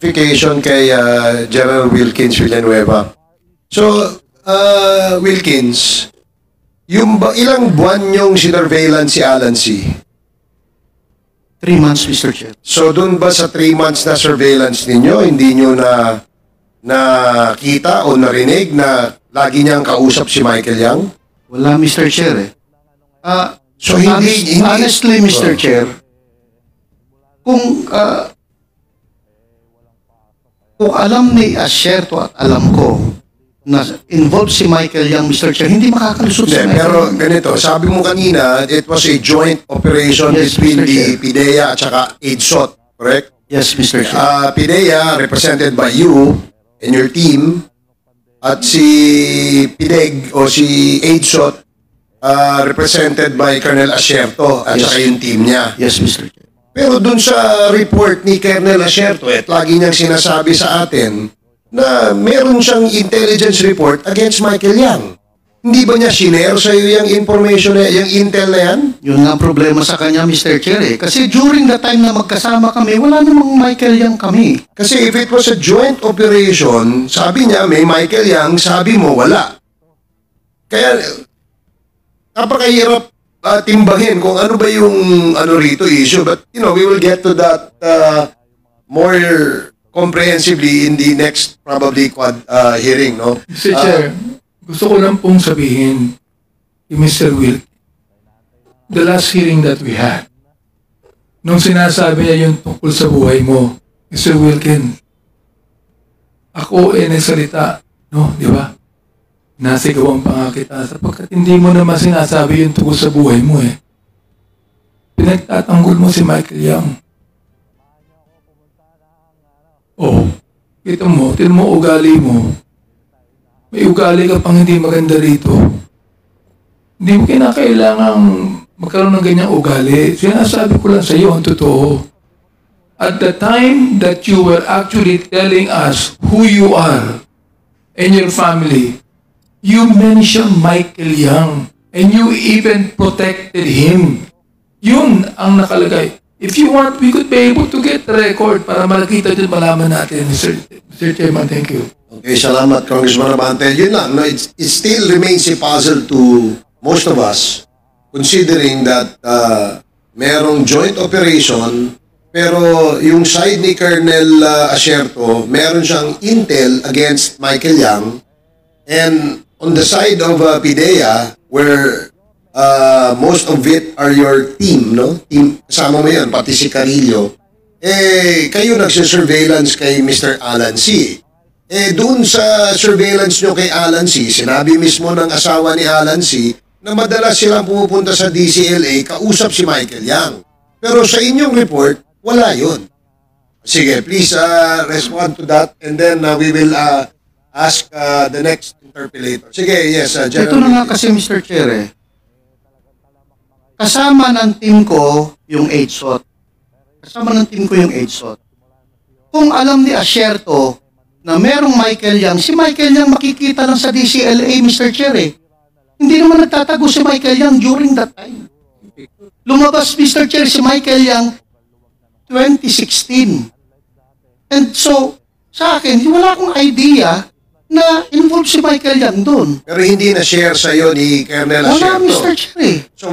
clarification kay General Wilkins Villanueva. So, Wilkins, ilang buwan yung sinurveillance si Alan C? 3 months, Mr. Chair. So, dun ba sa 3 months na surveillance ninyo, hindi nyo na nakita o narinig na lagi niyang kausap si Michael Yang? Wala, Mr. Chair eh. So, hindi honestly, Mr. Chair, kung alam ni Asierto at alam ko na involved si Michael Yang, Mr. Chair, hindi makakalusot si Michael. Pero ganito, sabi mo kanina, it was a joint operation Yes, between Mr. the Chair. PIDEA at saka AIDSOT, correct? Yes, Mr. Chair. PIDEA represented by you and your team, at si PIDEG o si AIDSOT represented by Colonel Asierto at Yes. saka yung team niya. Yes, Mr. Chair. Pero dun sa report ni Colonel Asierto, at lagi niyang sinasabi sa atin na meron siyang intelligence report against Michael Yang. Hindi ba niya shinare sa iyo yung information na, yung intel na yan? Yun nga ang problema sa kanya, Mr. Chair eh. Kasi during the time na magkasama kami, wala namang Michael Yang kami. Kasi if it was a joint operation, sabi niya may Michael Yang, sabi mo wala. Kaya napakahirap timbangin kung ano ba yung rito issue. But we will get to that more comprehensively in the next probably hearing, no? Mr. Chair, gusto ko lang pong sabihin kay Mr. Wilk, the last hearing that we had, nung sinasabi niya yung tungkol sa buhay mo, Mr. Wilkin, ako nagsalita, no, di ba? Nasigawan pa nga kita sapagkat hindi mo naman sinasabi yung tungkol sa buhay mo eh. Pinagtatanggol mo si Michael Yang. Oh, kita mo, tinan mo ugali mo. May ugali ka pang hindi maganda rito. Hindi mo kinakailangang magkaroon ng ganyang ugali. Sinasabi ko lang sa iyo ang totoo. At the time that you were actually telling us who you are and your family, you mentioned Michael Yang and you even protected him. Yun ang nakalagay. If you want, we could be able to get the record para makita din malaman natin. Mr. Chairman, thank you. Okay, salamat, Congressman Abante. Yun lang, no? It still remains a puzzle to most of us, considering that merong joint operation, pero yung side ni Colonel Asierto, meron siyang intel against Michael Yang, and on the side of PIDEA, where most of it are your team, no? Team, kasama mo yan, pati si Carillo. Kayo nagsisurveillance kay Mr. Alan C. Doon sa surveillance nyo kay Alan C., sinabi mismo ng asawa ni Alan C. na madalas silang pumupunta sa DCLA, kausap si Michael Yang. Pero sa inyong report, wala yun. Sige, please respond to that, and then we will ask the next interpellator. Sige, yes, General. Ito na nga kasi, Mr. Chair eh. Kasama ng team ko yung AIDSOT. Kung alam ni Asierto na merong Michael Yang, si Michael Yang makikita lang sa DCLA, Mr. Chair eh. Hindi naman nagtatago si Michael Yang during that time. Lumabas, Mr. Chair, si Michael Yang 2016. And so, sa akin, wala akong idea na involved si Michael Yang doon. Pero hindi na-share sa'yo ni Colonel Wala, Asierto. Mr. Chair eh. So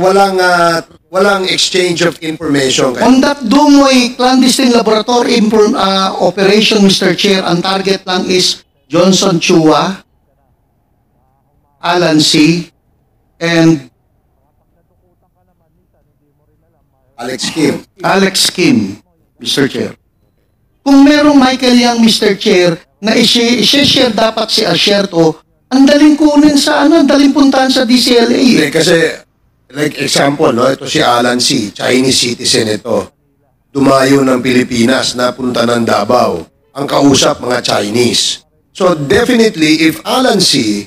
walang exchange of information. On that Dumoy clandestine laboratory operation, Mr. Chair, ang target lang is Johnson Chua, Alan C., and Alex Kim, Mr. Chair. Kung merong Michael Yang, Mr. Chair, na i-share dapat si Asierto, ang daling kunin sa ang daling puntahan sa DCLA. Hindi, kasi, like example, no, ito si Alan C., Chinese citizen ito. Dumayo ng Pilipinas, napunta ng Davao. Ang kausap, mga Chinese. So, definitely, if Alan C.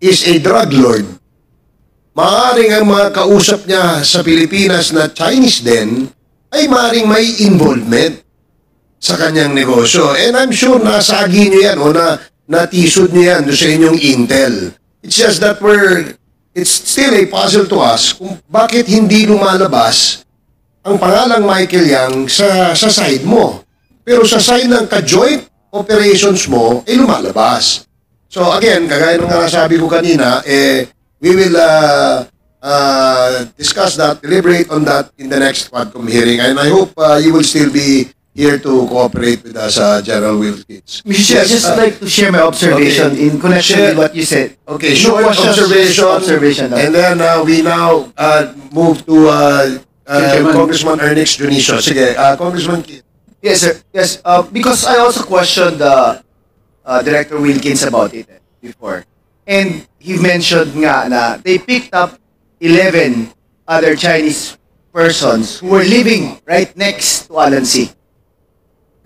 Is a drug lord, maaaring ang mga kausap niya sa Pilipinas na Chinese din, ay maaaring may involvement sa kanyang negosyo. And I'm sure nasagi niyo yan o natisod niyo yan sa inyong intel. It's just that it's still a puzzle to us kung bakit hindi lumalabas ang pangalang Michael Yang sa side mo. pero sa sign ng ka-joint operations mo, lumalabas. So again, kagaya ng nasabi ko kanina, we will discuss that, deliberate on that in the next Quadcom hearing. And I hope you will still be here to cooperate with us, General Wilkins. Mr. Chair, I'd just like to share my observation in connection with what you said. Okay, No short questions, just observation. lang. And then we now move to Chairman. Congressman Ernest Junicio. Sige, Congressman Kit. Yes, sir. Yes, because I also questioned Director Wilkins about it before. And he mentioned nga na they picked up 11 other Chinese persons who were living right next to Alan C.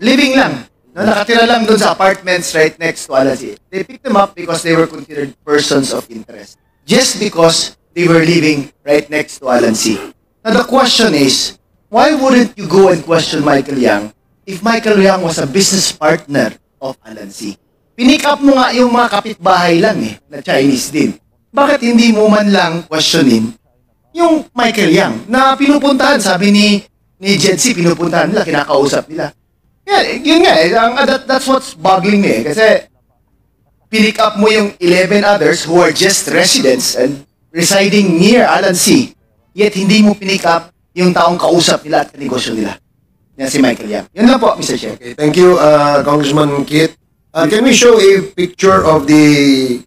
Living lang. No, nakatira lang doon sa apartments right next to Alan C. They picked them up because they were considered persons of interest. Just because they were living right next to Alan C. Now the question is, why wouldn't you go and question Michael Yang if Michael Yang was a business partner of Alan C? Pinick up mo nga yung mga kapitbahay lang na Chinese din. Bakit hindi mo man lang questionin yung Michael Yang na pinupuntahan, sabi ni Jed C, pinupuntahan nila, kinakausap nila. Yeah, yun nga that's what's boggling me kasi pinick up mo yung 11 others who are just residents and residing near Alan C, yet hindi mo pinick up yung taong kausap nila at negosyo nila. Yan si Michael Yang. Yun lang po, Mr. Chair. Okay, thank you, Congressman Kit. Can we show a picture of the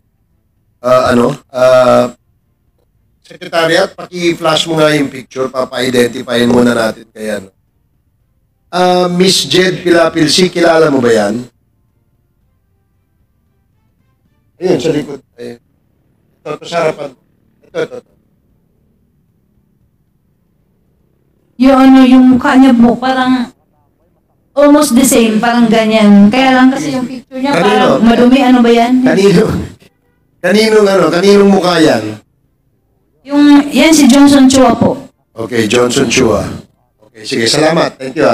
Secretariat? Paki-flash mo nga yung picture, papa-identifyin muna natin kaya. Miss Jed Pilapilsi, kilala mo ba yan? Ayun, sa likod. Ito, sa harapan. Ito. Yung mukha niya po, parang almost the same, parang ganyan. Kaya lang kasi yung picture niya, Kanino? parang madumi, ano ba yan? Kaninong mukha yan? Yan si Johnson Chua po. Okay, Johnson Chua. Okay, sige, salamat. Thank you,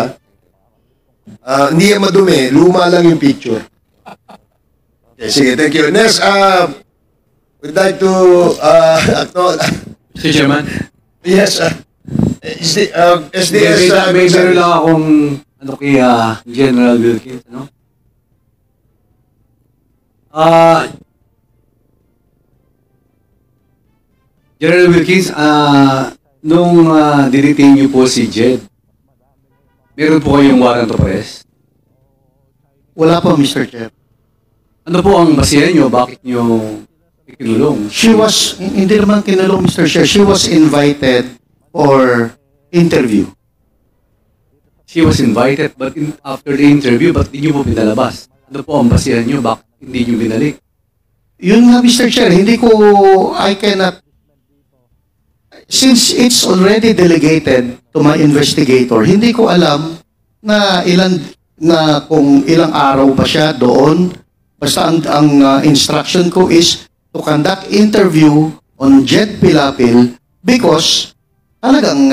hindi yan madumi. Luma lang yung picture. Okay, sige, thank you. Next, we'd like to, Mr. Chairman, yes, SDS, may meron lang akong kay General Wilkins, General Wilkins, nung dinitain niyo po si Jed, meron po kayong warrant of arrest? Wala po, Mr. Chair. Ano po ang basihan niyo? Bakit niyo ikinulong? Hindi naman kinulong, Mr. Chair. She was invited for interview. She was invited, but after the interview, ba't di niyo po pinalabas? Ano po ang basihan niyo? Bakit hindi niyo binalik? Yun nga, Mr. Chair, I cannot, since it's already delegated to my investigator, hindi ko alam kung ilang araw ba siya doon. Basta ang instruction ko is to conduct interview on Jed Pilapil because talagang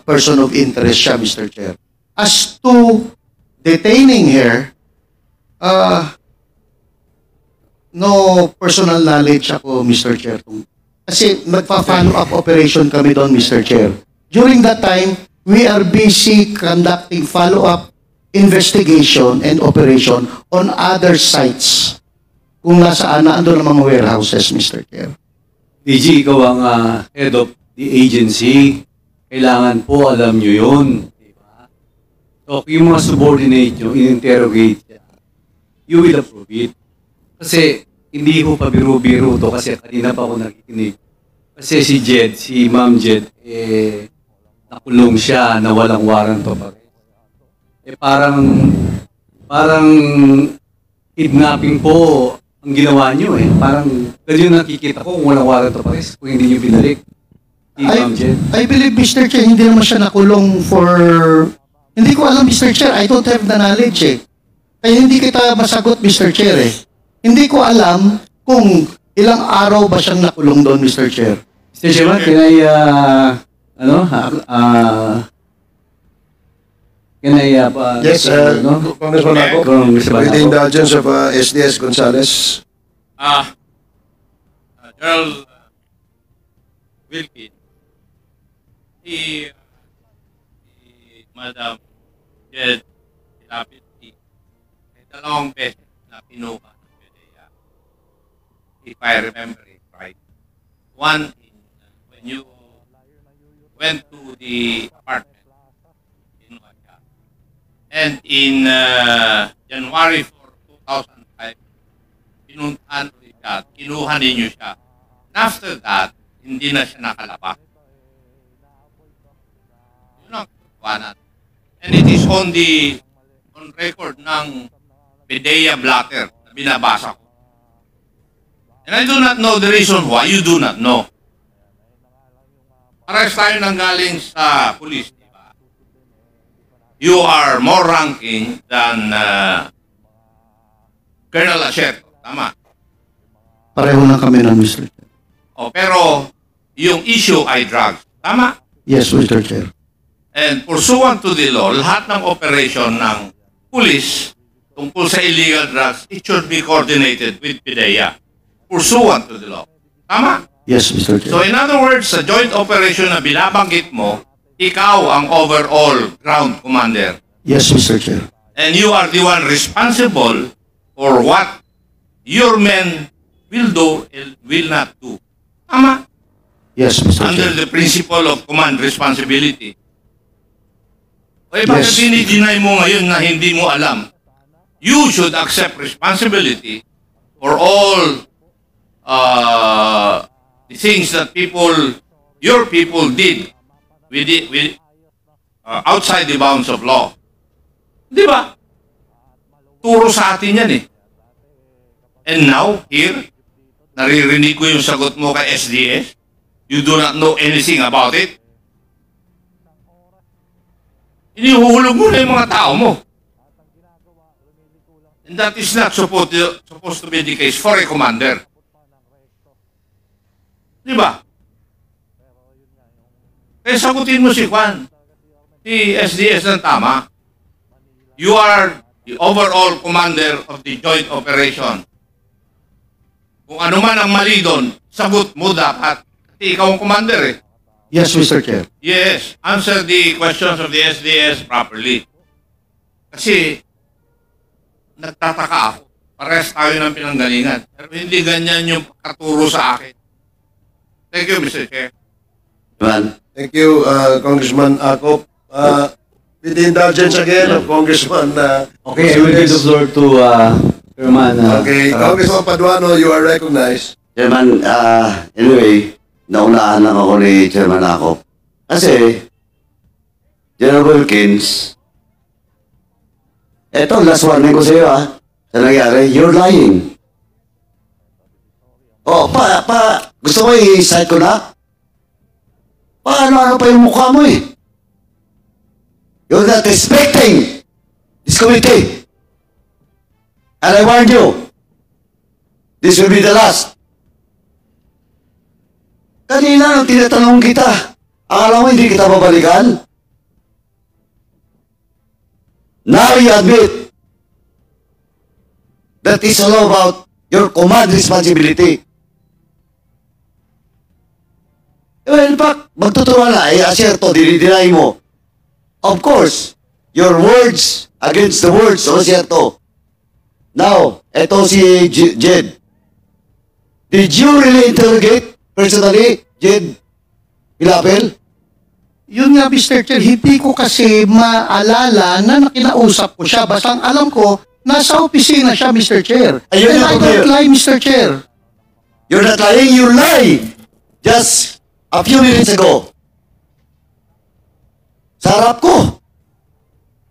person of interest siya, Mr. Chair. As to detaining her, no personal knowledge ako, Mr. Chair. Kasi magpa-follow up operation kami doon, Mr. Chair. During that time, we are busy conducting follow-up investigation and operation on other sites. Kung nasaan na ando ng mga warehouses, Mr. Chair. DG, ikaw ang head of the agency. Kailangan po alam nyo yun. Diba? So, yung mga subordinate nyo, in-interrogate siya, you will approve it. Kasi, hindi ko pa biro-biro to kasi kanina pa ako nakikinig. Kasi si Jed, si Ma'am Jed, nakulong siya na walang warrant of arrest. Parang kidnapping po ang ginawa nyo Parang, ganyan nakikita ko kung walang warrant of arrest, kung hindi nyo binalik. Si Ma'am Jed. I believe, Mr. Chair, hindi naman siya nakulong for... Hindi ko alam, Mr. Chair. I don't have the knowledge Kaya hindi kita masagot, Mr. Chair Hindi ko alam kung ilang araw ba siyang nakulong doon, Mr. Chair. Mr. Chairman, can I, yes, Congressman Ako, with the indulgence of SDS Gonzales. General Wilkins, si Madam Jed Lapid dalawang beses na pinuha ng PDEA. If I remember it right. One, when you went to the apartment in Waka. And in January 4, 2005, pinuntahan ulit siya at kinuha ninyo siya. And after that, hindi na siya nakalabas. Yun ang katuwanan. And it is on record ng PDEA blatter na binabasa ko. And I do not know the reason why. You do not know. Parehas tayo nang galing sa police, di ba? You are more ranking than Colonel Asherto. Tama. Pareho lang kami ng Mr. Chair. Pero yung issue ay drugs. Tama? Yes, Mr. Chair. And pursuant to the law, lahat ng operation ng police tungkol sa illegal drugs, it should be coordinated with PDEA. Pursuant to the law. Tama? Yes, Mr. Chair. So in other words, sa joint operation na binabanggit mo, ikaw ang overall ground commander. Yes, Mr. Chair. And you are the one responsible for what your men will do and will not do. Tama? Yes, Mr. Under Chair. the principle of command responsibility. Bakit Yes. dinideny mo ngayon na hindi mo alam? You should accept responsibility for all the things that your people did outside the bounds of law. Di ba? Turo sa atin yan eh. And now, here, naririnig ko yung sagot mo kay SDS. You do not know anything about it. Inihuhulog mo na yung mga tao mo. And that is not supposed to be the case for a commander. Di ba? Kaya sagutin mo si Juan, si SDS ng tama. You are the overall commander of the joint operation. Kung ano man ang mali doon, sagot mo dapat. Kasi ikaw ang commander eh. Yes, Mr. Chair. Yes, answer the questions of the SDS properly. Kasi, nagtataka ako. Parehas tayo ng pinanggalingan. Pero hindi ganyan yung katuro sa akin. Thank you, Mr. Chair. Thank you, Congressman Akop. With the indulgence again of Congressman Okay, I will give the floor to Chairman. Okay, Congressman Paduano, you are recognized. Chairman, anyway, naunahan lang ako ni Chairman Akop. Kasi, General Wilkins, eto, last warning ko sa iyo sa nangyari, you're lying. Gusto mo i-cite ko na? Paano pa yung mukha mo eh? You're not respecting this committee. And I warn you, this will be the last. Kanina nung tinatanong kita, akala mo hindi kita babalikan? Now you admit that it's all about your command responsibility. Well, in fact, magtuturuan na, Asherto, dinideny mo. Of course, your words against the words of Asherto. Now, eto si Jed. Did you really interrogate personally, Jed Pilapel? Yun nga, Mr. Chair, hindi ko kasi maalala na nakinausap ko siya. Basta ang alam ko, nasa opisina siya, Mr. Chair. Ayun And nga, I don't lie, Mr. Chair. You're not lying, you lied. Just a few minutes ago. Sa harap ko.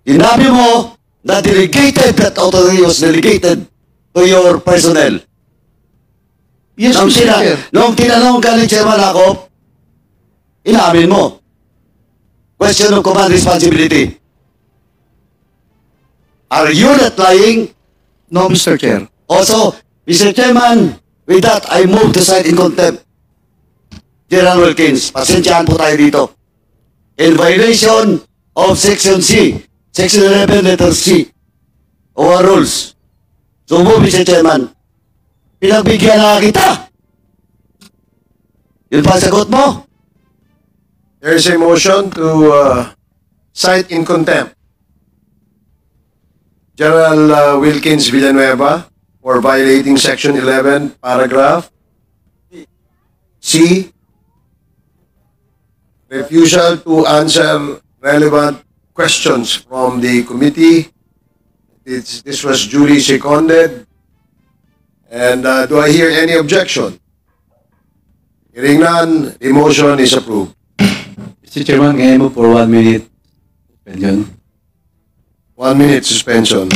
Sinabi mo na delegated, that authority was delegated to your personnel. Yes, Mr. Chair. Nung tinanong ka ni Chairman Akop, inamin mo. Question of command responsibility. Are you not lying? No, Mr. Chair. Also, Mr. Chairman, with that, I move to cite in contempt. General Wilkins, pasensyahan po tayo dito. In violation of Section C, Section 11, letter C, of our rules. So move, Mr. Chairman. Pinagbigyan na kita. Yun pa ang sagot mo? There is a motion to cite in contempt. General Wilkins Villanueva for violating Section 11, paragraph C. Refusal to answer relevant questions from the committee. This was duly seconded. And do I hear any objection? Hearing none, the motion is approved. Mr. Chairman, can I move for 1 minute suspension? 1 minute suspension.